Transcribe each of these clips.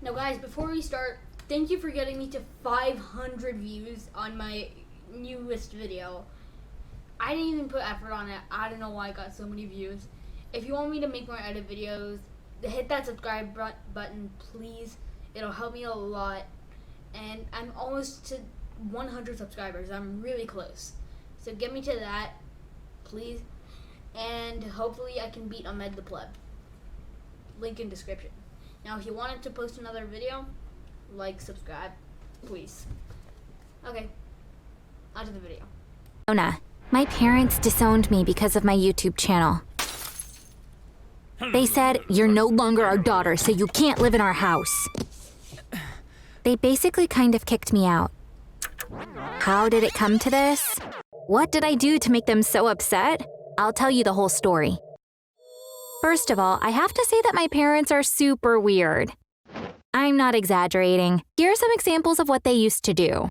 Now guys, before we start, thank you for getting me to 500 views on my newest video. I didn't even put effort on it. I don't know why I got so many views. If you want me to make more edit videos, hit that subscribe button, please. It'll help me a lot. And I'm almost to 100 subscribers. I'm really close. So get me to that, please. And hopefully I can beat Ahmed the Pleb. Link in description. Now if you wanted to post another video, like, subscribe, please. Okay, on to the video. My parents disowned me because of my YouTube channel. They said, "You're no longer our daughter, so you can't live in our house." They basically kind of kicked me out. How did it come to this? What did I do to make them so upset? I'll tell you the whole story. First of all, I have to say that my parents are super weird. I'm not exaggerating. Here are some examples of what they used to do.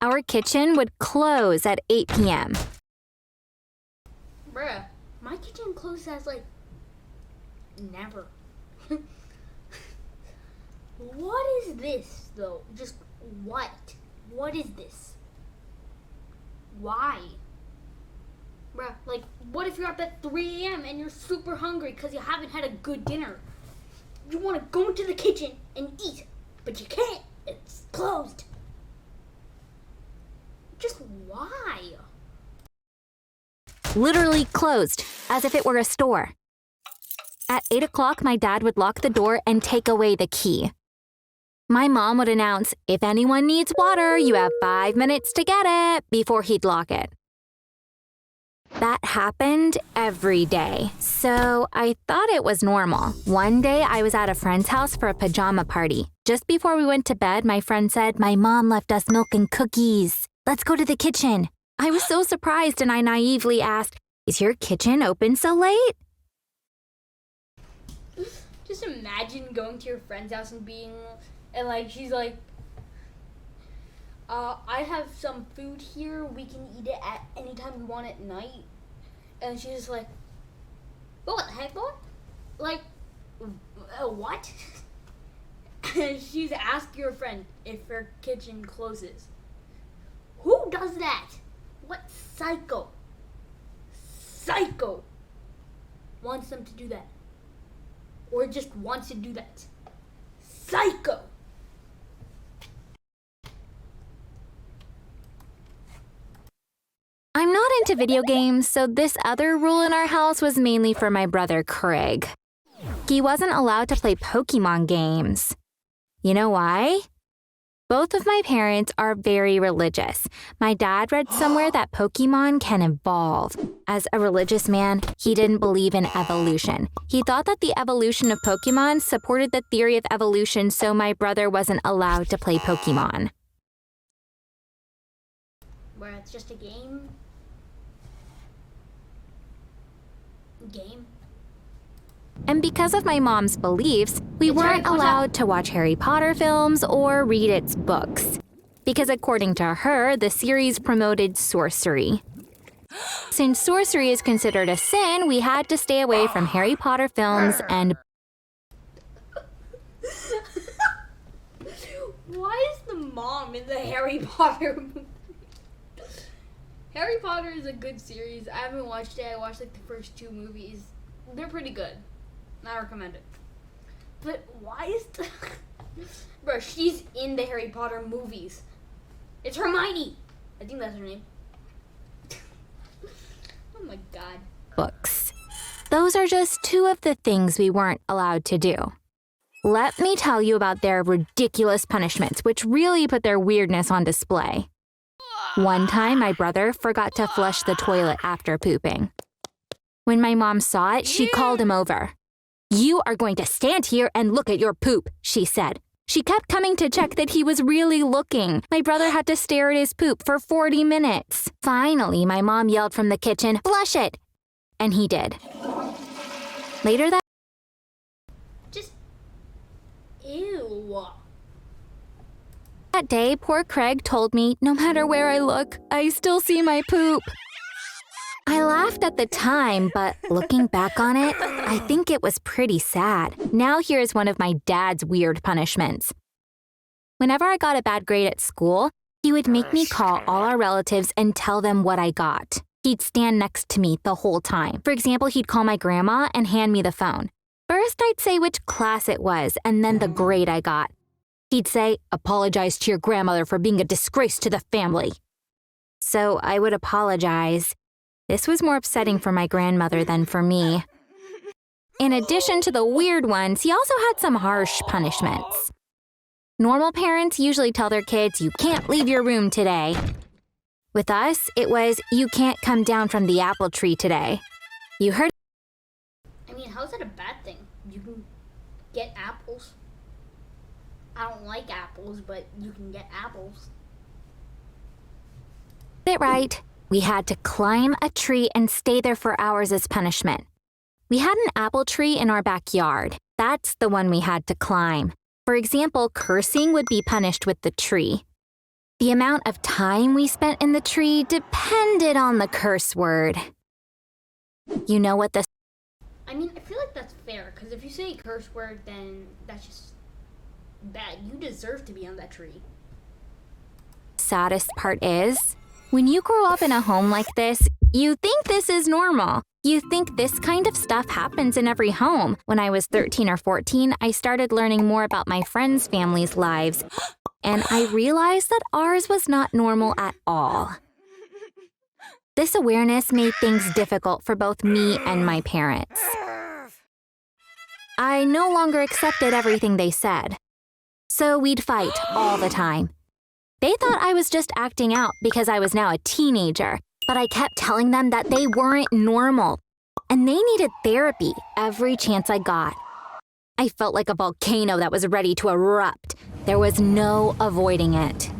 Our kitchen would close at 8 p.m. Bruh, my kitchen closes at like never. What is this though? Just what? What is this? Why? Bruh, like, what if you're up at 3 a.m. and you're super hungry because you haven't had a good dinner? You want to go into the kitchen and eat, but you can't. It's closed. Just why? Literally closed, as if it were a store. At 8 o'clock, my dad would lock the door and take away the key. My mom would announce, "If anyone needs water, you have 5 minutes to get it," before he'd lock it. That happened every day, so I thought it was normal. One day, I was at a friend's house for a pajama party. Just before we went to bed, my friend said, "My mom left us milk and cookies. Let's go to the kitchen." I was so surprised and I naively asked, "Is your kitchen open so late?" Just imagine going to your friend's house and she's like, I have some food here. We can eat it at any time we want at night. And she's just like, what the heck, boy? Like, what? And she's asked your friend if her kitchen closes. Who does that? What psycho wants them to do that? Or just wants to do that? Psycho! I'm not into video games, so this other rule in our house was mainly for my brother Craig. He wasn't allowed to play Pokemon games. You know why? Both of my parents are very religious. My dad read somewhere that Pokemon can evolve. As a religious man, he didn't believe in evolution. He thought that the evolution of Pokemon supported the theory of evolution, so my brother wasn't allowed to play Pokemon. Where it's just a game. And because of my mom's beliefs, we weren't allowed to watch Harry Potter films or read its books. Because according to her, the series promoted sorcery. Since sorcery is considered a sin, we had to stay away from Harry Potter films and... Why is the mom in the Harry Potter movie? Harry Potter is a good series. I haven't watched it. I watched like the first 2 movies. They're pretty good. I recommend it. But why is the... Bro, she's in the Harry Potter movies. It's Hermione. I think that's her name. Oh my god. Books. Those are just 2 of the things we weren't allowed to do. Let me tell you about their ridiculous punishments, which really put their weirdness on display. One time, my brother forgot to flush the toilet after pooping. When my mom saw it, she called him over. "You are going to stand here and look at your poop," she said. She kept coming to check that he was really looking. My brother had to stare at his poop for 40 minutes. Finally, my mom yelled from the kitchen, "Flush it!" And he did. Later that Ew. That day, poor Craig told me, "No matter where I look, I still see my poop." I laughed at the time, but looking back on it, I think it was pretty sad. Now here's one of my dad's weird punishments. Whenever I got a bad grade at school, he would make me call all our relatives and tell them what I got. He'd stand next to me the whole time. For example, he'd call my grandma and hand me the phone. First, I'd say which class it was and then the grade I got. He'd say, "Apologize to your grandmother for being a disgrace to the family." So I would apologize. This was more upsetting for my grandmother than for me. In addition to the weird ones, he also had some harsh punishments. Normal parents usually tell their kids, "You can't leave your room today." With us, it was, "You can't come down from the apple tree today." You heard. I mean, how's that a bad thing? You can get apples. I don't like apples, but you can get apples. it right. We had to climb a tree and stay there for hours as punishment. We had an apple tree in our backyard. That's the one we had to climb. For example, cursing would be punished with the tree. The amount of time we spent in the tree depended on the curse word. You know what the I mean, I feel like that's fair, because if you say a curse word, then that's just bad. You deserve to be on that tree. saddest part is? When you grow up in a home like this, you think this is normal. You think this kind of stuff happens in every home. When I was 13 or 14, I started learning more about my friends' families' lives, and I realized that ours was not normal at all. This awareness made things difficult for both me and my parents. I no longer accepted everything they said. So we'd fight all the time. They thought I was just acting out because I was now a teenager, but I kept telling them that they weren't normal, and they needed therapy every chance I got. I felt like a volcano that was ready to erupt. There was no avoiding it.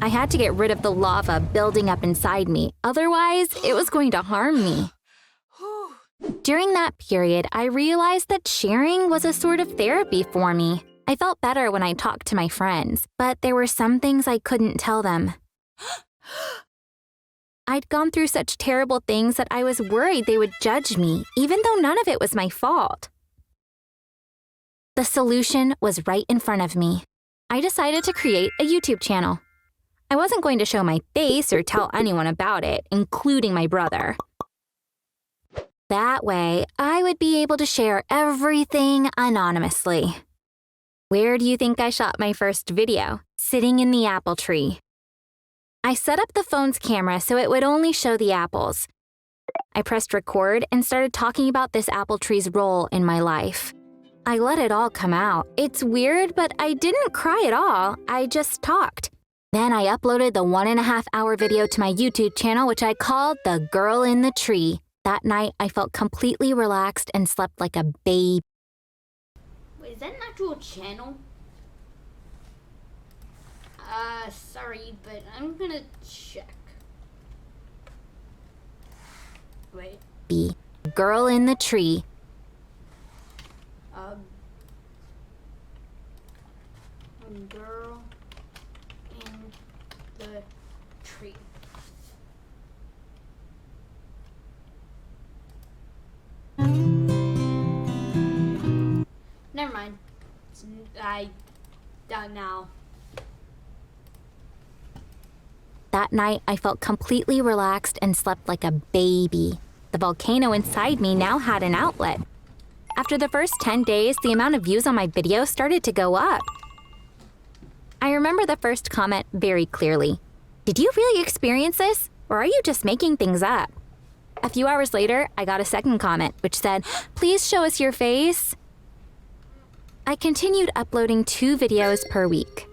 I had to get rid of the lava building up inside me, otherwise it was going to harm me. During that period, I realized that sharing was a sort of therapy for me. I felt better when I talked to my friends, but there were some things I couldn't tell them. I'd gone through such terrible things that I was worried they would judge me, even though none of it was my fault. The solution was right in front of me. I decided to create a YouTube channel. I wasn't going to show my face or tell anyone about it, including my brother. That way, I would be able to share everything anonymously. Where do you think I shot my first video? Sitting in the apple tree. I set up the phone's camera so it would only show the apples. I pressed record and started talking about this apple tree's role in my life. I let it all come out. It's weird, but I didn't cry at all. I just talked. Then I uploaded the 1.5-hour video to my YouTube channel, which I called The Girl in the Tree. That night, I felt completely relaxed and slept like a baby. Wait, is that an actual channel? Sorry, but I'm gonna check. Wait. Girl in the Tree. Girl in the tree. Never mind. I don't know. That night, I felt completely relaxed and slept like a baby. The volcano inside me now had an outlet. After the first 10 days, the amount of views on my video started to go up. I remember the first comment very clearly. Did you really experience this, or are you just making things up? A few hours later, I got a second comment, which said, "Please show us your face." I continued uploading 2 videos per week.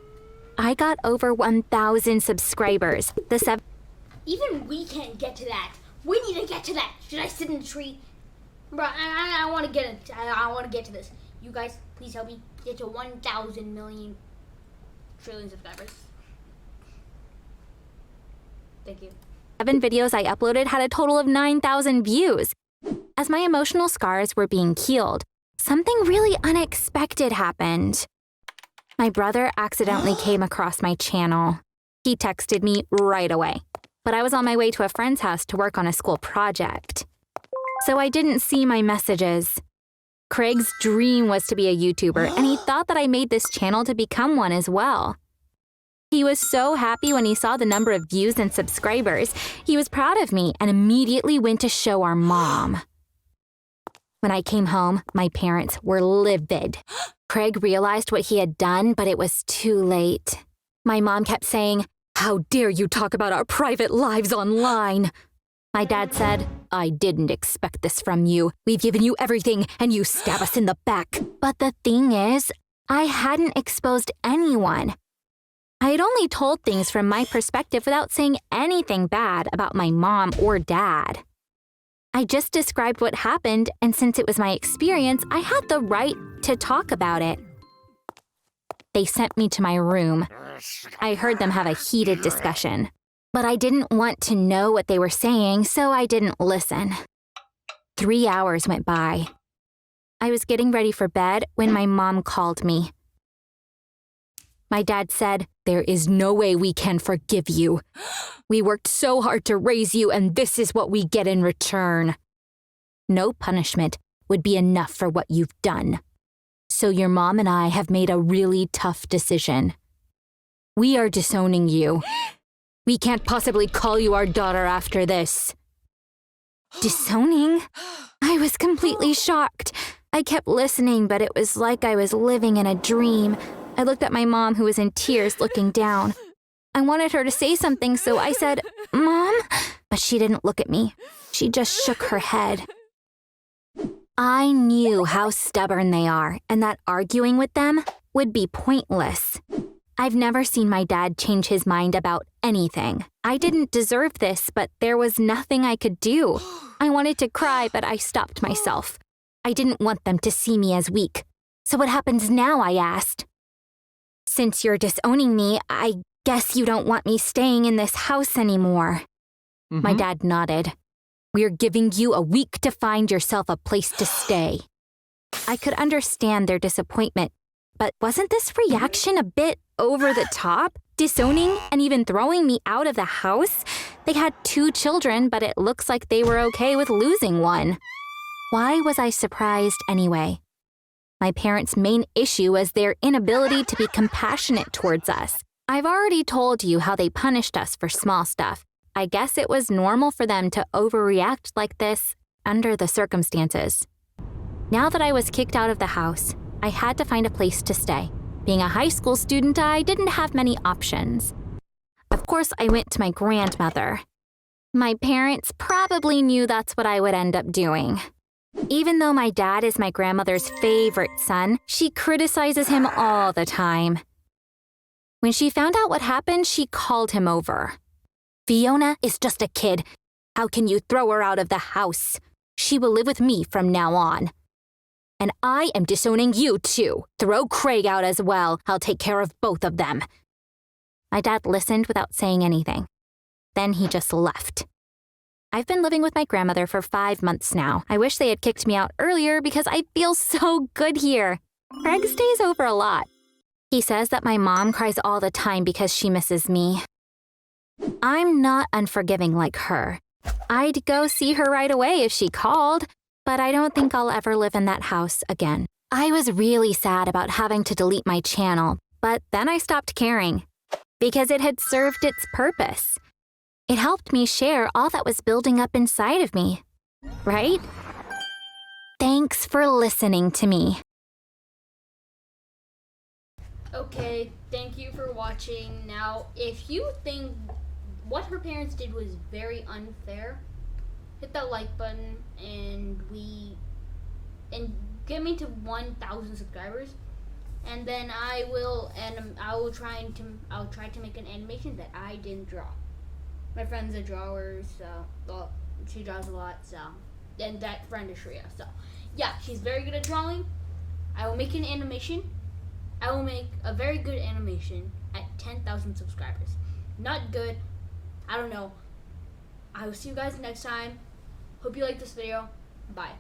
I got over 1,000 subscribers. Even we can't get to that. We need to get to that. Should I sit in the tree? Bro, I want to get it. I want to get to this. You guys, please help me get to 1,000 million trillion subscribers. Thank you. 7 videos I uploaded had a total of 9,000 views. As my emotional scars were being healed, something really unexpected happened. My brother accidentally came across my channel. He texted me right away. but I was on my way to a friend's house to work on a school project. So I didn't see my messages. Craig's dream was to be a YouTuber, and he thought that I made this channel to become one as well. He was so happy when he saw the number of views and subscribers. He was proud of me and immediately went to show our mom. When I came home, my parents were livid. Craig realized what he had done, but it was too late. My mom kept saying, "How dare you talk about our private lives online?" My dad said, "I didn't expect this from you. We've given you everything, and you stab us in the back." But the thing is, I hadn't exposed anyone. I had only told things from my perspective without saying anything bad about my mom or dad. I just described what happened, and since it was my experience, I had the right to talk about it. They sent me to my room. I heard them have a heated discussion, but I didn't want to know what they were saying, so I didn't listen. 3 hours went by. I was getting ready for bed when my mom called me. My dad said, "There is no way we can forgive you. We worked so hard to raise you, and this is what we get in return. No punishment would be enough for what you've done. So your mom and I have made a really tough decision. We are disowning you. We can't possibly call you our daughter after this." Disowning? I was completely shocked. I kept listening, but it was like I was living in a dream. I looked at my mom, who was in tears, looking down. I wanted her to say something, so I said, "Mom?" But she didn't look at me. She just shook her head. I knew how stubborn they are, and that arguing with them would be pointless. I've never seen my dad change his mind about anything. I didn't deserve this, but there was nothing I could do. I wanted to cry, but I stopped myself. I didn't want them to see me as weak. "So what happens now?" I asked. "Since you're disowning me, I guess you don't want me staying in this house anymore." My dad nodded. "We're giving you a week to find yourself a place to stay." I could understand their disappointment, but wasn't this reaction a bit over the top? Disowning and even throwing me out of the house? They had 2 children, but it looks like they were okay with losing one. Why was I surprised anyway? My parents' main issue was their inability to be compassionate towards us. I've already told you how they punished us for small stuff. I guess it was normal for them to overreact like this under the circumstances. Now that I was kicked out of the house, I had to find a place to stay. Being a high school student, I didn't have many options. Of course, I went to my grandmother. My parents probably knew that's what I would end up doing. Even though my dad is my grandmother's favorite son, she criticizes him all the time. When she found out what happened, she called him over. "Fiona is just a kid. How can you throw her out of the house? She will live with me from now on. And I am disowning you too. Throw Craig out as well. I'll take care of both of them." My dad listened without saying anything. Then he just left. I've been living with my grandmother for 5 months now. I wish they had kicked me out earlier because I feel so good here. Craig stays over a lot. He says that my mom cries all the time because she misses me. I'm not unforgiving like her. I'd go see her right away if she called, but I don't think I'll ever live in that house again. I was really sad about having to delete my channel, but then I stopped caring because it had served its purpose. It helped me share all that was building up inside of me, right? Thanks for listening to me. Okay, thank you for watching. Now, if you think what her parents did was very unfair, hit that like button and get me to 1,000 subscribers, and then I'll try to make an animation that I didn't draw. My friend's a drawer, so well, she draws a lot. So, and that friend is Shreya. So, yeah, she's very good at drawing. I will make an animation. I will make a very good animation at 10,000 subscribers. Not good. I don't know. I will see you guys next time. Hope you like this video. Bye.